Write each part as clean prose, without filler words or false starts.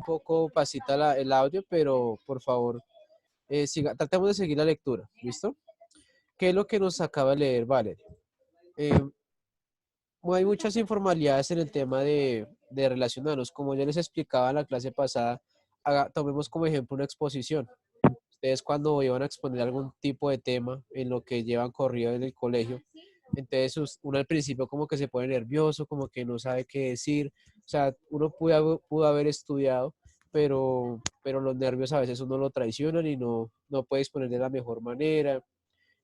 poco pasita el audio, pero por favor, tratemos de seguir la lectura, ¿listo? ¿Qué es lo que nos acaba de leer Valerie? Eh, hay muchas informalidades en el tema de relacionarnos. Como ya les explicaba en la clase pasada, tomemos como ejemplo una exposición. Ustedes cuando iban a exponer algún tipo de tema en lo que llevan corrido en el colegio, entonces uno al principio como que se pone nervioso, como que no sabe qué decir. O sea, uno pudo haber estudiado, pero los nervios a veces uno lo traicionan y no puede exponer de la mejor manera.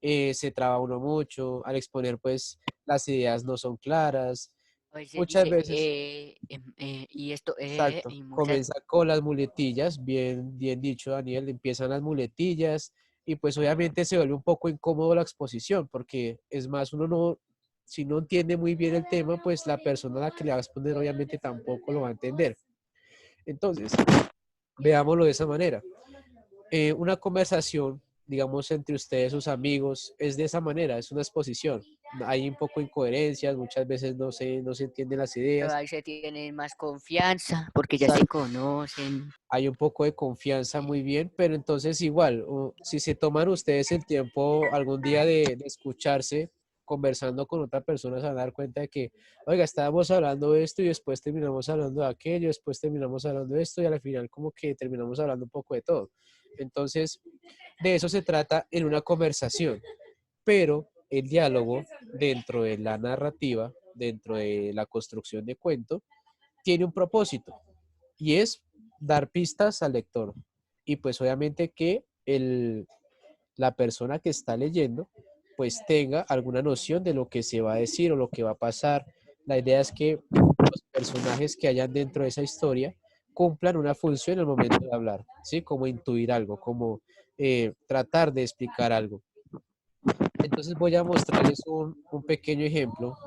Se traba uno mucho, al exponer pues las ideas no son claras. A veces Muchas dice, veces, y esto, exacto, y muchas, comienza con las muletillas, bien dicho Daniel, empiezan las muletillas y pues obviamente se vuelve un poco incómodo la exposición porque es más, uno no, si no entiende muy bien el tema, pues la persona a la que le va a exponer obviamente tampoco lo va a entender. Entonces, veámoslo de esa manera. Una conversación, digamos, entre ustedes, sus amigos, es de esa manera, es una exposición. Hay un poco de incoherencias, muchas veces no se entienden las pero ideas. ahí se tienen más confianza porque ya se Exacto. conocen. Hay un poco de confianza muy bien, pero entonces igual, si se toman ustedes el tiempo algún día de escucharse, conversando con otra persona, se van a dar cuenta de que, oiga, estábamos hablando de esto y después terminamos hablando de aquello, después terminamos hablando de esto y al final como que terminamos hablando un poco de todo. Entonces, de eso se trata en una conversación, pero el diálogo dentro de la narrativa, dentro de la construcción de cuento, tiene un propósito y es dar pistas al lector. Y pues obviamente que la persona que está leyendo pues tenga alguna noción de lo que se va a decir o lo que va a pasar. La idea es que los personajes que hayan dentro de esa historia cumplan una función al momento de hablar, ¿sí? Como intuir algo, como tratar de explicar algo. Entonces voy a mostrarles un pequeño ejemplo.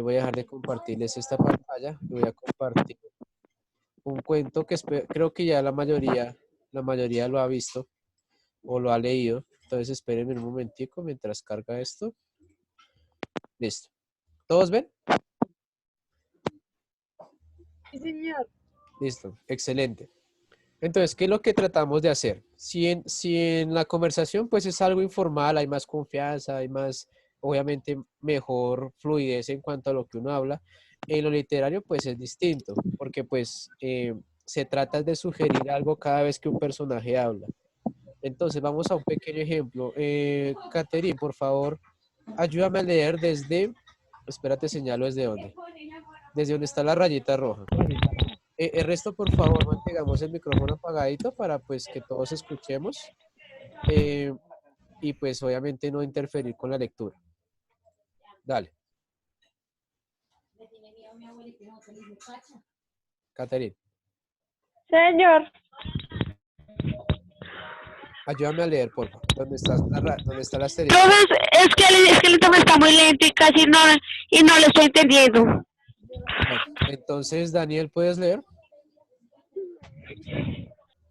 Voy a dejar de compartirles esta pantalla y voy a compartir un cuento que creo que ya la mayoría lo ha visto o lo ha leído. Entonces espérenme un momentico mientras carga esto. Listo. ¿Todos ven? Sí, señor. Listo. Excelente. Entonces, ¿qué es lo que tratamos de hacer? Si en la conversación pues es algo informal, hay más confianza, hay más, obviamente, mejor fluidez en cuanto a lo que uno habla, en lo literario pues es distinto, porque pues se trata de sugerir algo cada vez que un personaje habla. Entonces, vamos a un pequeño ejemplo. Catherine, por favor, ayúdame a leer espérate, señalo desde donde está la rayita roja. El resto, por favor, mantengamos el micrófono apagadito para pues que todos escuchemos eh, y pues obviamente no interferir con la lectura. Dale. Catherine, Señor. ayúdame a leer, por favor. ¿Dónde está la asterisco? Entonces, es que el tema está muy lento y no lo estoy entendiendo. Bueno, entonces, Daniel, ¿puedes leer?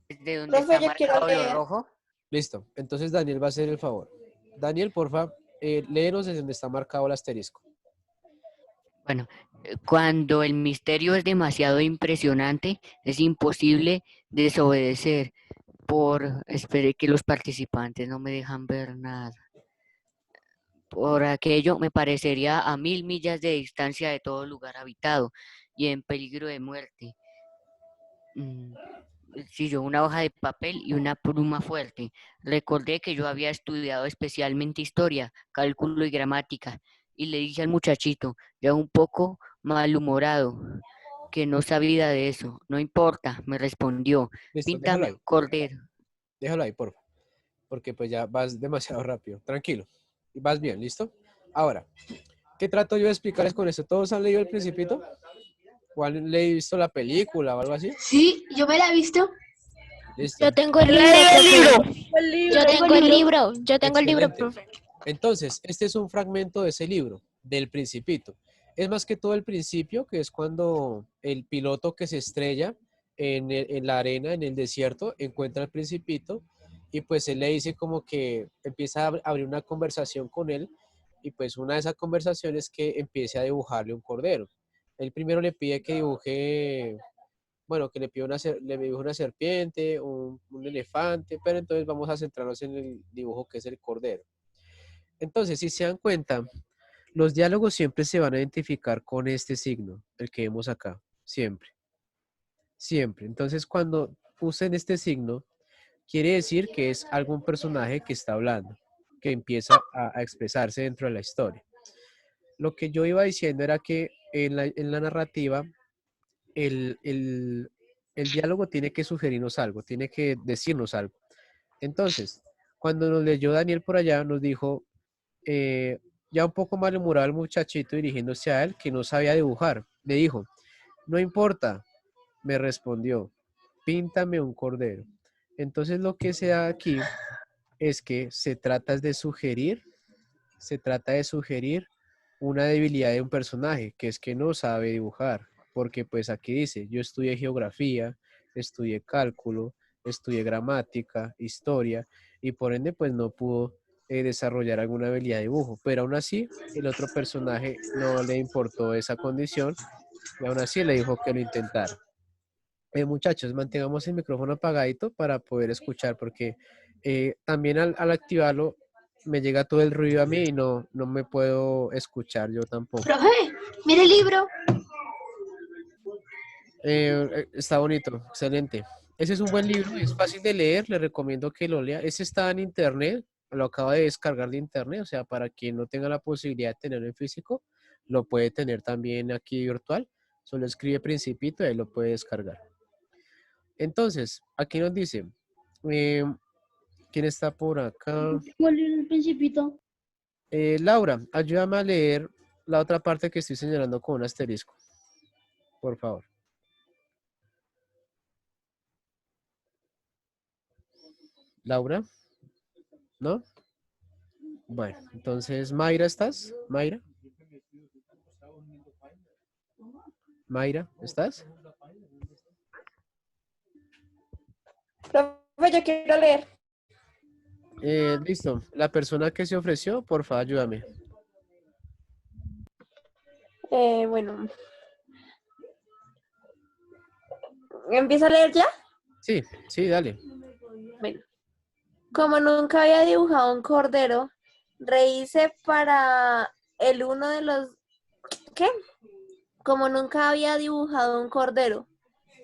¿De dónde Profe, está yo quiero marcado lo leer. rojo? Listo. Entonces, Daniel va a hacer el favor. Daniel, porfa, léenos desde donde está marcado el asterisco. Bueno, cuando el misterio es demasiado impresionante, es imposible desobedecer. Espere que los participantes no me dejan ver nada. Por aquello me parecería a 1000 millas de distancia de todo lugar habitado y en peligro de muerte. Mm, Sí, yo una hoja de papel y una pluma fuerte. Recordé que yo había estudiado especialmente historia, cálculo y gramática, y le dije al muchachito, ya un poco malhumorado, que no sabía de eso. No importa, me respondió, Listo, píntame un cordero. déjalo ahí, porfa, porque pues ya vas demasiado rápido. Tranquilo. Y vas bien, ¿listo? Ahora, ¿qué trato yo de explicarles con esto? ¿Todos han leído El Principito? ¿O han visto la película o algo así? Sí, yo me la he visto. Listo. Yo tengo el Lee libro, el profe. libro. Yo tengo el libro. Yo tengo el libro, Excelente. profe. Entonces, este es un fragmento de ese libro, del Principito. Es más que todo el principio, que es cuando el piloto que se estrella en la arena, en el desierto, encuentra al Principito y pues él le dice como que empieza a abrir una conversación con él y pues una de esas conversaciones es que empiece a dibujarle un cordero. Él primero le pide que dibuje bueno, que le pidió le dibujó una serpiente, un elefante, pero entonces vamos a centrarnos en el dibujo que es el cordero. Entonces, si se dan cuenta, los diálogos siempre se van a identificar con este signo, el que vemos acá, siempre, siempre. Entonces, cuando usen este signo, quiere decir que es algún personaje que está hablando, que empieza a expresarse dentro de la historia. Lo que yo iba diciendo era que en la narrativa, el, el, el diálogo tiene que sugerirnos algo, tiene que decirnos algo. Entonces, cuando nos leyó Daniel por allá, nos dijo, eh, ya un poco malhumorado el muchachito dirigiéndose a él, que no sabía dibujar. Le dijo, no importa, me respondió, píntame un cordero. Entonces lo que se da aquí es que se trata de sugerir una debilidad de un personaje, que es que no sabe dibujar, porque pues aquí dice, yo estudié geografía, estudié cálculo, estudié gramática, historia, y por ende pues no pudo desarrollar alguna habilidad de dibujo, pero aún así el otro personaje no le importó esa condición y aún así le dijo que lo intentara. Muchachos, mantengamos el micrófono apagadito para poder escuchar, porque también al activarlo me llega todo el ruido a mí y no me puedo escuchar yo tampoco. Profe, mire el libro. Está bonito, excelente. Ese es un buen libro, es fácil de leer, le recomiendo que lo lea. Ese está en internet, lo acabo de descargar de internet, o sea, para quien no tenga la posibilidad de tenerlo en físico, lo puede tener también aquí virtual. Solo escribe Principito y ahí lo puede descargar. Entonces, aquí nos dice, eh, ¿quién está por acá? ¿Cuál es el principito? Laura, ayúdame a leer la otra parte que estoy señalando con un asterisco, por favor. Laura, ¿no? Bueno, entonces, Mayra, ¿estás? Mayra. Mayra, ¿estás? Profe, yo quiero leer. Listo. La persona que se ofreció, por favor, ayúdame. Bueno, ¿empiezo a leer ya? Sí, sí, dale. Bueno, como nunca había dibujado un cordero, rehice para el uno de los... ¿Qué? Como nunca había dibujado un cordero,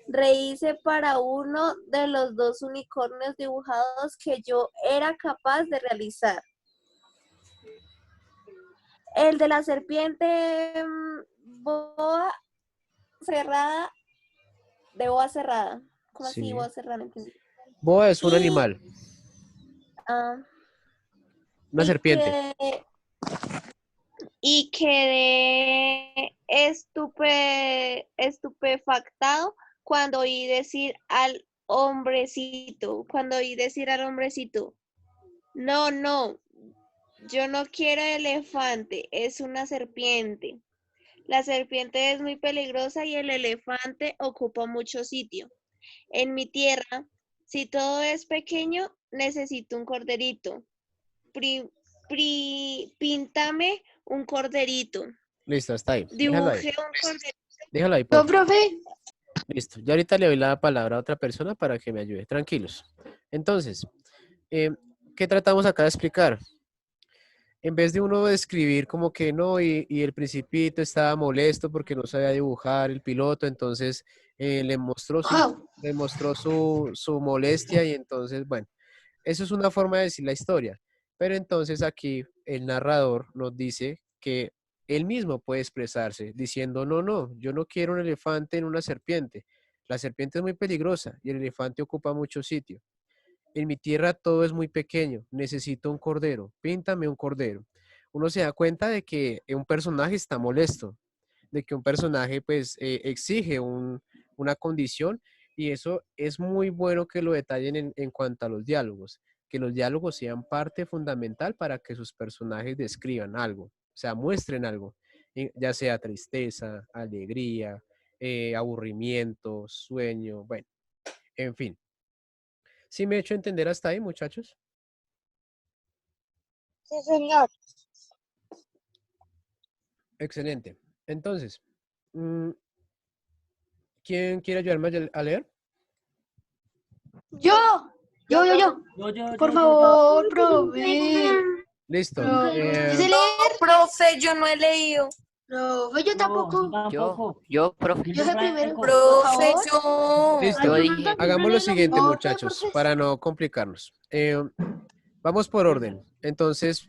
rehice para uno de los dos unicornios dibujados que yo era capaz de realizar. El de la serpiente boa cerrada, de boa cerrada. ¿Cómo así Sí. boa cerrada? No entendí. Boa es un Y, animal, ah, una y serpiente. quedé estupefactado cuando oí decir al hombrecito, no, no, yo no quiero elefante, es una serpiente. La serpiente es muy peligrosa y el elefante ocupa mucho sitio. En mi tierra, si todo es pequeño, necesito un corderito. Píntame un corderito. Listo, está ahí. Déjalo ahí. Dibujé un corderito. Déjalo ahí, No, por favor. profe. Listo. Ya ahorita le doy la palabra a otra persona para que me ayude. Tranquilos. Entonces, eh, ¿qué tratamos acá de explicar? En vez de uno describir como que no, y el principito estaba molesto porque no sabía dibujar el piloto, entonces Wow. le mostró su molestia y entonces, bueno, eso es una forma de decir la historia. Pero entonces aquí el narrador nos dice que él mismo puede expresarse diciendo, no, no, yo no quiero un elefante en una serpiente. La serpiente es muy peligrosa y el elefante ocupa mucho sitio. En mi tierra todo es muy pequeño, necesito un cordero, píntame un cordero. Uno se da cuenta de que un personaje está molesto, de que un personaje pues exige una condición y eso es muy bueno que lo detallen en cuanto a los diálogos, que los diálogos sean parte fundamental para que sus personajes describan algo, o sea, muestren algo, ya sea tristeza, alegría, aburrimiento, sueño, bueno, en fin. ¿Sí me he hecho entender hasta ahí, muchachos? Sí, señor. Excelente. Entonces, mm, ¿quién quiere ayudarme a leer? Yo. Por favor, profe. Listo. ¿Yo sé No, leer? profe, yo no he leído. Profe, yo tampoco. Yo, profe. Yo sé primero. Por Profe, favor. yo. Listo. Yo dije, Hagamos lo siguiente, Por favor, muchachos, profe. para no complicarnos. Vamos por orden. Entonces,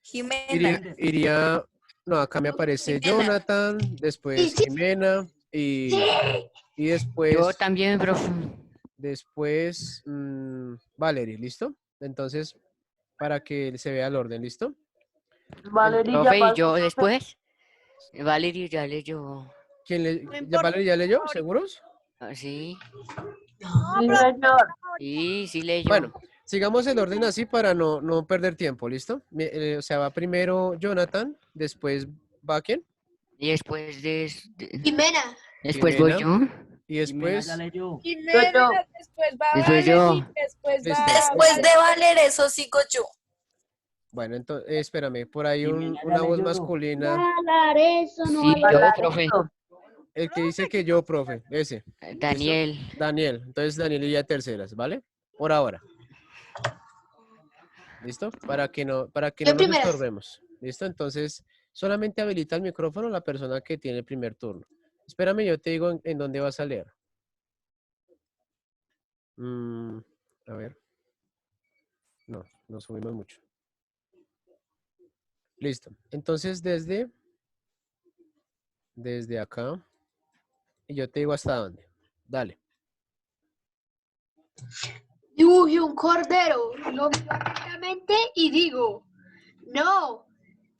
Jimena. no, acá me aparece Jimena. Jonathan, después Sí. Jimena y yo después, también, profe. Valerie, ¿listo? Entonces, para que se vea el orden, ¿listo? Profe, y yo después. Valerio ya leyó. ¿Ya Valerie ya leyó? ¿Seguros? Sí, Sí, sí leyó. Bueno, sigamos el orden así para no perder tiempo, ¿listo? O sea, va primero Jonathan, después va ¿quién? Y después Jimena. después voy Jimena. yo. Y después, Jimena, después va Después yo. Valerie, después Listo. va Después de Valer, eso sigo yo. bueno, entonces, espérame, por ahí una voz masculina. Sí, yo, profe. El que dice que yo, profe, ese. ¿Listo? Daniel. Daniel. Entonces Daniel y ya terceras, ¿vale? Por ahora. ¿Listo? Para que no Yo nos primeras. estorbemos. ¿Listo? Entonces, solamente habilita el micrófono la persona que tiene el primer turno. Espérame, yo te digo en dónde vas a leer. A ver. No subimos mucho. Listo. Entonces, desde acá, y yo te digo hasta dónde. Dale. Dibujé un cordero. Lo miro atentamente y digo, no,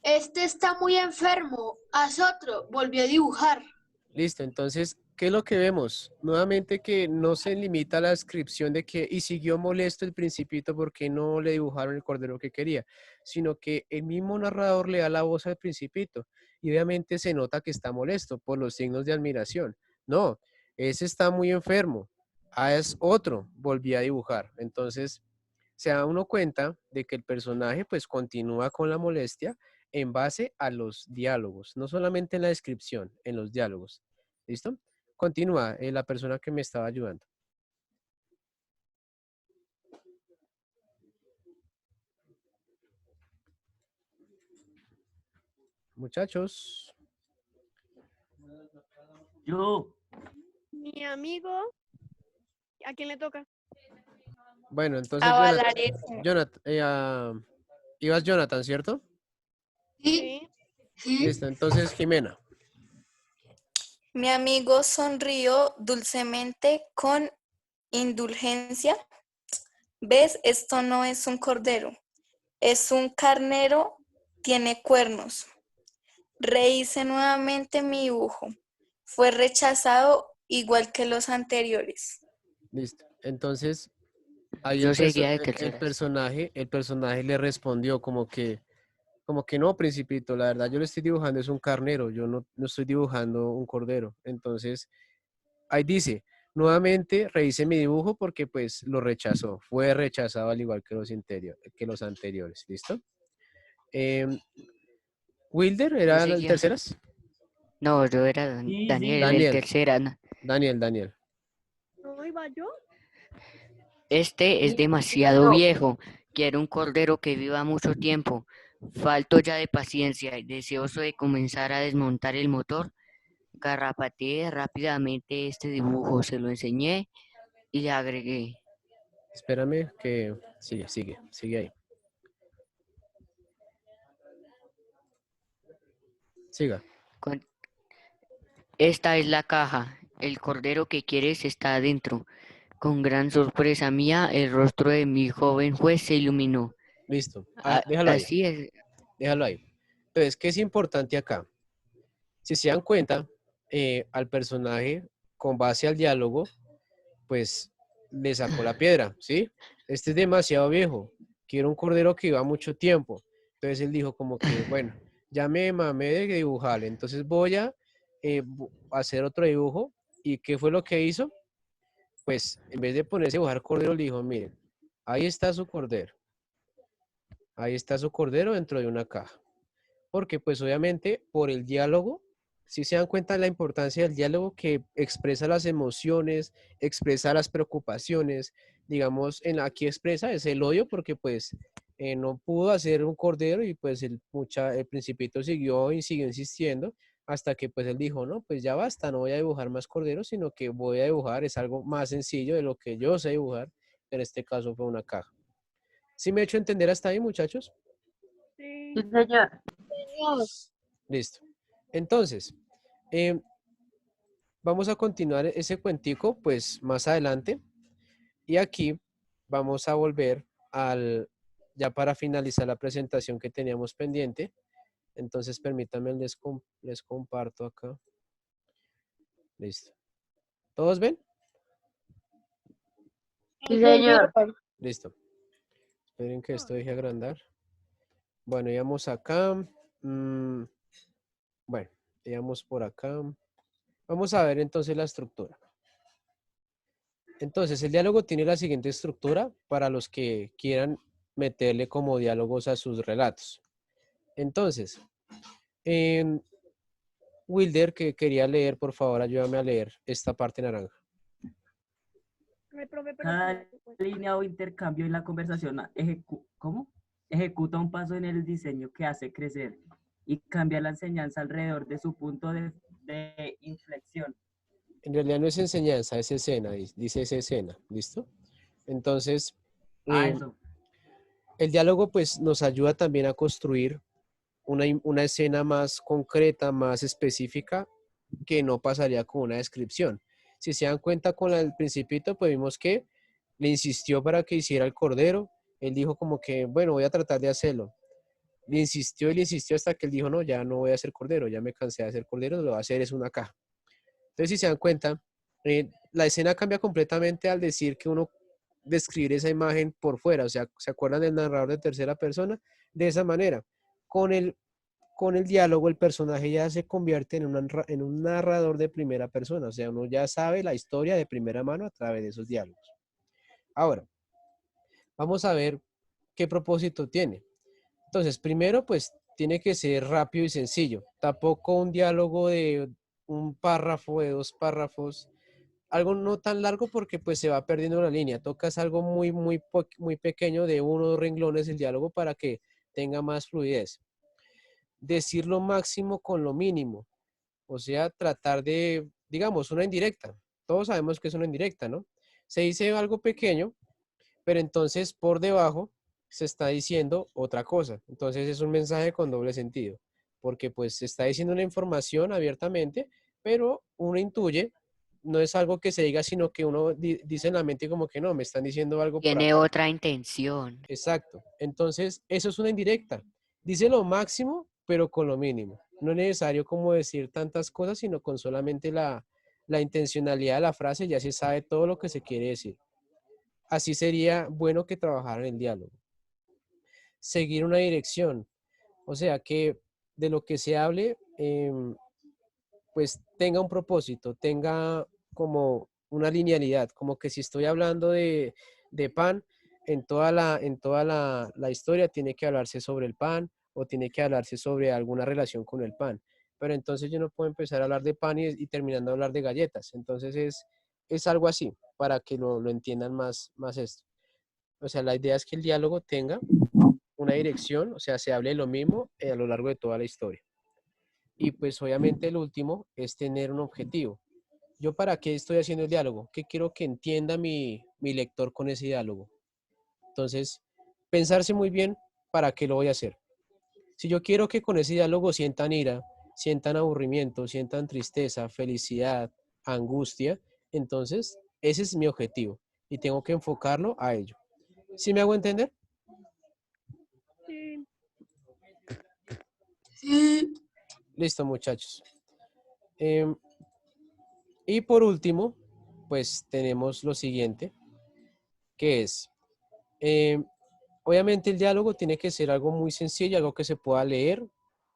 este está muy enfermo. Haz otro. Volví a dibujar. Listo, entonces, ¿qué es lo que vemos? Nuevamente que no se limita a la descripción de que y siguió molesto el principito porque no le dibujaron el cordero que quería, sino que el mismo narrador le da la voz al principito y obviamente se nota que está molesto por los signos de admiración. No, ese está muy enfermo. Ah, es otro, volví a dibujar. Entonces, se da uno cuenta de que el personaje pues continúa con la molestia en base a los diálogos, no solamente en la descripción, en los diálogos. ¿Listo? Continúa la persona que me estaba ayudando. Muchachos. mi amigo. ¿A quién le toca? Bueno, entonces A Jonathan, Valer. ibas Jonathan, ¿cierto? Sí. Listo, entonces Jimena. Mi amigo sonrió dulcemente con indulgencia. ¿Ves? Esto no es un cordero, es un carnero, tiene cuernos. Rehice nuevamente mi dibujo. Fue rechazado igual que los anteriores. Listo. Entonces, ahí Yo el seguía de el terceras. personaje le respondió como que no, principito, la verdad yo le estoy dibujando es un carnero, yo no estoy dibujando un cordero. Entonces, ahí dice, nuevamente rehice mi dibujo porque pues lo rechazó, fue rechazado al igual que los anteriores, ¿listo? ¿Wilder Yo era el seguía. terceras? No, yo era Daniel, el Daniel, tercera. Daniel. ¿No iba yo? Este es demasiado viejo. Quiero un cordero que viva mucho tiempo. Falto ya de paciencia y deseoso de comenzar a desmontar el motor. Garrapateé rápidamente este dibujo, se lo enseñé y le agregué. Espérame que sigue ahí. Siga. Con- Esta es la caja. El cordero que quieres está adentro. Con gran sorpresa mía, el rostro de mi joven juez se iluminó. Listo. Déjalo ahí. Así es. Déjalo ahí. Entonces, ¿qué es importante acá? Si se dan cuenta, al personaje, con base al diálogo, pues le sacó la piedra, ¿sí? Este es demasiado viejo. Quiero un cordero que viva mucho tiempo. Entonces él dijo como que, bueno, ya me mamé de dibujar, entonces voy a hacer otro dibujo. ¿Y qué fue lo que hizo? Pues en vez de ponerse a dibujar cordero, le dijo, miren, ahí está su cordero. Ahí está su cordero dentro de una caja. Porque pues obviamente por el diálogo Si se dan cuenta de la importancia del diálogo que expresa las emociones, expresa las preocupaciones, digamos, aquí expresa es el odio porque pues no pudo hacer un cordero y pues el principito siguió y siguió insistiendo hasta que pues él dijo, no, pues ya basta, no voy a dibujar más corderos, sino que voy a dibujar, es algo más sencillo de lo que yo sé dibujar, en este caso fue una caja. ¿Sí me he hecho entender hasta ahí, muchachos? Sí. Sí, señor. Listo. Entonces, em, vamos a continuar ese cuentico pues más adelante y aquí vamos a volver ya para finalizar la presentación que teníamos pendiente. Entonces permítanme, les comparto acá. Listo. ¿Todos ven? Sí, señor. Listo. Esperen que esto deje agrandar. Bueno, íbamos acá. Bueno, íbamos por acá. Vamos a ver entonces la estructura. Entonces, el diálogo tiene la siguiente estructura para los que quieran meterle como diálogos a sus relatos. Entonces, Wilder, que quería leer, por favor, ayúdame a leer esta parte naranja. Ay, profe, pero Cada línea o intercambio en la conversación ejecuta un paso en el diseño que hace crecer y cambia la enseñanza alrededor de su punto de inflexión. En realidad no es enseñanza, es escena, dice es escena, ¿listo? Entonces, Eso. el diálogo pues nos ayuda también a construir una escena más concreta, más específica, que no pasaría con una descripción. Si se dan cuenta con el principito, pues vimos que le insistió para que hiciera el cordero. Él dijo como que, bueno, voy a tratar de hacerlo. Le insistió y le insistió hasta que él dijo, no, ya no voy a hacer cordero, ya me cansé de hacer cordero, lo que voy a hacer es una caja. Entonces, si se dan cuenta, la escena cambia completamente al decir que uno describir esa imagen por fuera. O sea, ¿se acuerdan del narrador de tercera persona? De esa manera. Con el diálogo, el personaje ya se convierte en un narrador de primera persona. O sea, uno ya sabe la historia de primera mano a través de esos diálogos. Ahora, vamos a ver qué propósito tiene. Entonces, primero, pues tiene que ser rápido y sencillo. Tampoco un diálogo de un párrafo, de 2 párrafos, algo no tan largo porque pues se va perdiendo la línea. Tocas algo muy pequeño de 1 o 2 renglones el diálogo para que tenga más fluidez. Decir lo máximo con lo mínimo. O sea, tratar de, digamos, una indirecta. Todos sabemos que es una indirecta, ¿no? Se dice algo pequeño, pero entonces por debajo se está diciendo otra cosa. Entonces es un mensaje con doble sentido, porque pues se está diciendo una información abiertamente, pero uno intuye, no es algo que se diga, sino que uno dice en la mente como que no, me están diciendo algo por Tiene acá. otra intención. Exacto. Entonces, eso es una indirecta. Dice lo máximo, pero con lo mínimo. No es necesario como decir tantas cosas, sino con solamente la intencionalidad de la frase ya se sabe todo lo que se quiere decir. Así sería bueno que trabajaran el diálogo. Seguir una dirección. O sea, que de lo que se hable, pues tenga un propósito, tenga como una linealidad, como que si estoy hablando de pan, en toda la historia tiene que hablarse sobre el pan o tiene que hablarse sobre alguna relación con el pan. Pero entonces yo no puedo empezar a hablar de pan y terminando a hablar de galletas. Entonces es algo así, para que lo entiendan más esto. O sea, la idea es que el diálogo tenga una dirección, o sea, se hable de lo mismo a lo largo de toda la historia. Y pues obviamente el último es tener un objetivo. ¿Yo para qué estoy haciendo el diálogo? ¿Qué quiero que entienda mi lector con ese diálogo? Entonces, pensarse muy bien para qué lo voy a hacer. Si yo quiero que con ese diálogo sientan ira, sientan aburrimiento, sientan tristeza, felicidad, angustia, entonces ese es mi objetivo y tengo que enfocarlo a ello. ¿Sí me hago entender? Sí. Listo, muchachos. Y por último, pues tenemos lo siguiente, que es, eh, obviamente el diálogo tiene que ser algo muy sencillo, algo que se pueda leer,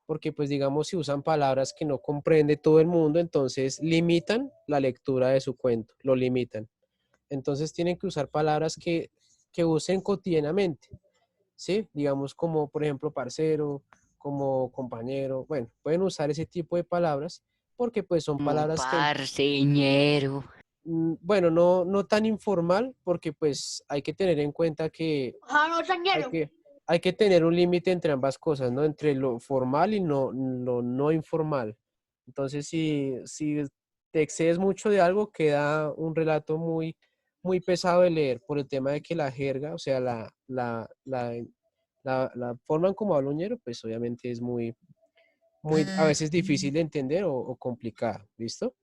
porque pues digamos si usan palabras que no comprende todo el mundo, entonces limitan la lectura de su cuento, lo limitan. Entonces tienen que usar palabras que usen cotidianamente, ¿sí? Digamos como por ejemplo parcero, como compañero, bueno, pueden usar ese tipo de palabras porque pues son palabras que, Parceñero. bueno, no tan informal, porque pues hay que tener en cuenta que Ah, no, hay señero. hay que tener un límite entre ambas cosas, ¿no? Entre lo formal y lo no informal. Entonces, si te excedes mucho de algo, queda un relato muy pesado de leer por el tema de que la jerga, o sea, la forma en cómo habla un ñero, pues obviamente es muy a veces difícil de entender o complicada, ¿listo?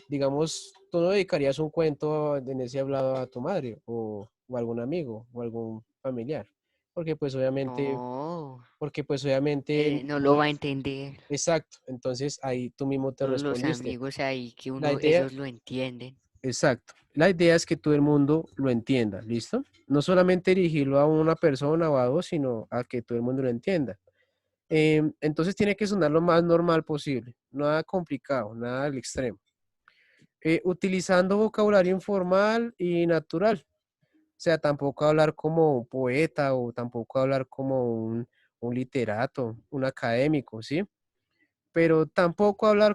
Digamos, tú no dedicarías un cuento en ese hablado a tu madre o algún amigo o algún familiar, porque pues obviamente, No, porque pues obviamente, no lo va a entender. exacto, entonces ahí tú mismo te Son los respondiste. amigos ahí que La uno, idea, esos lo entienden. exacto, la idea es que todo el mundo lo entienda, ¿listo? No solamente dirigirlo a una persona o a dos, sino a que todo el mundo lo entienda. Entonces tiene que sonar lo más normal posible, nada complicado, nada al extremo. Utilizando vocabulario informal y natural. O sea, tampoco hablar como un poeta o tampoco hablar como un literato, un académico, ¿sí? Pero tampoco hablar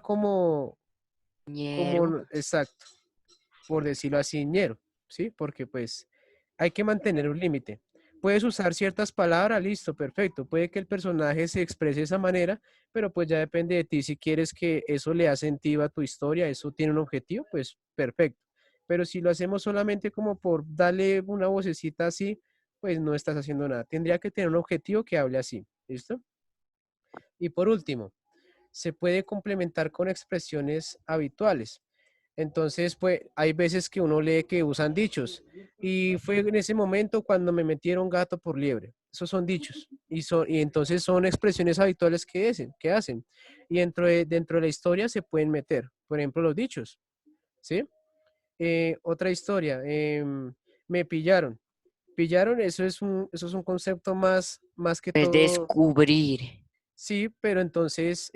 Ñero. exacto, por decirlo así, ñero, ¿sí? Porque pues hay que mantener un límite. Puedes usar ciertas palabras, listo, perfecto. Puede que el personaje se exprese de esa manera, pero pues ya depende de ti. Si quieres que eso le haga sentido a tu historia, eso tiene un objetivo, pues perfecto. Pero si lo hacemos solamente como por darle una vocecita así, pues no estás haciendo nada. Tendría que tener un objetivo que hable así, ¿listo? Y por último, se puede complementar con expresiones habituales. Entonces, pues hay veces que uno lee que usan dichos y fue en ese momento cuando me metieron gato por liebre. Esos son dichos y entonces son expresiones habituales que hacen. Y dentro de la historia se pueden meter, por ejemplo, los dichos, ¿sí? Otra historia, me pillaron. Pillaron, eso es un concepto más que Es todo. descubrir. Sí, pero entonces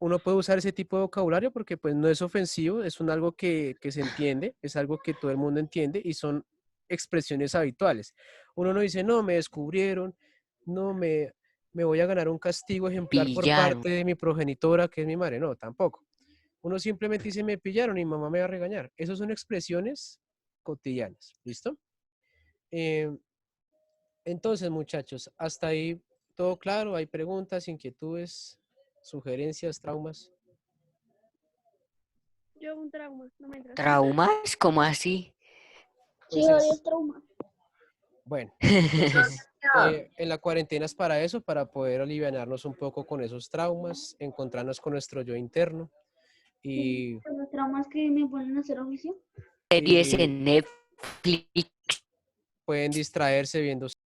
uno puede usar ese tipo de vocabulario porque pues no es ofensivo, es un algo que se entiende, es algo que todo el mundo entiende y son expresiones habituales. Uno no dice, no, me descubrieron, no, me voy a ganar un castigo ejemplar por Pillaron. parte de mi progenitora, que es mi madre. No, tampoco. Uno simplemente dice, me pillaron y mamá me va a regañar. Esas son expresiones cotidianas, ¿listo? Eh, entonces, muchachos, hasta ahí todo claro, hay preguntas, inquietudes, sugerencias, traumas. Yo un trauma, no me entras. ¿Traumas? ¿Cómo así? Sí, odio Entonces, trauma. bueno, entonces en la cuarentena es para eso, para poder alivianarnos un poco con esos traumas, encontrarnos con nuestro yo interno y, Los traumas que me ponen a hacer oficio. Series y en Netflix. pueden distraerse viendo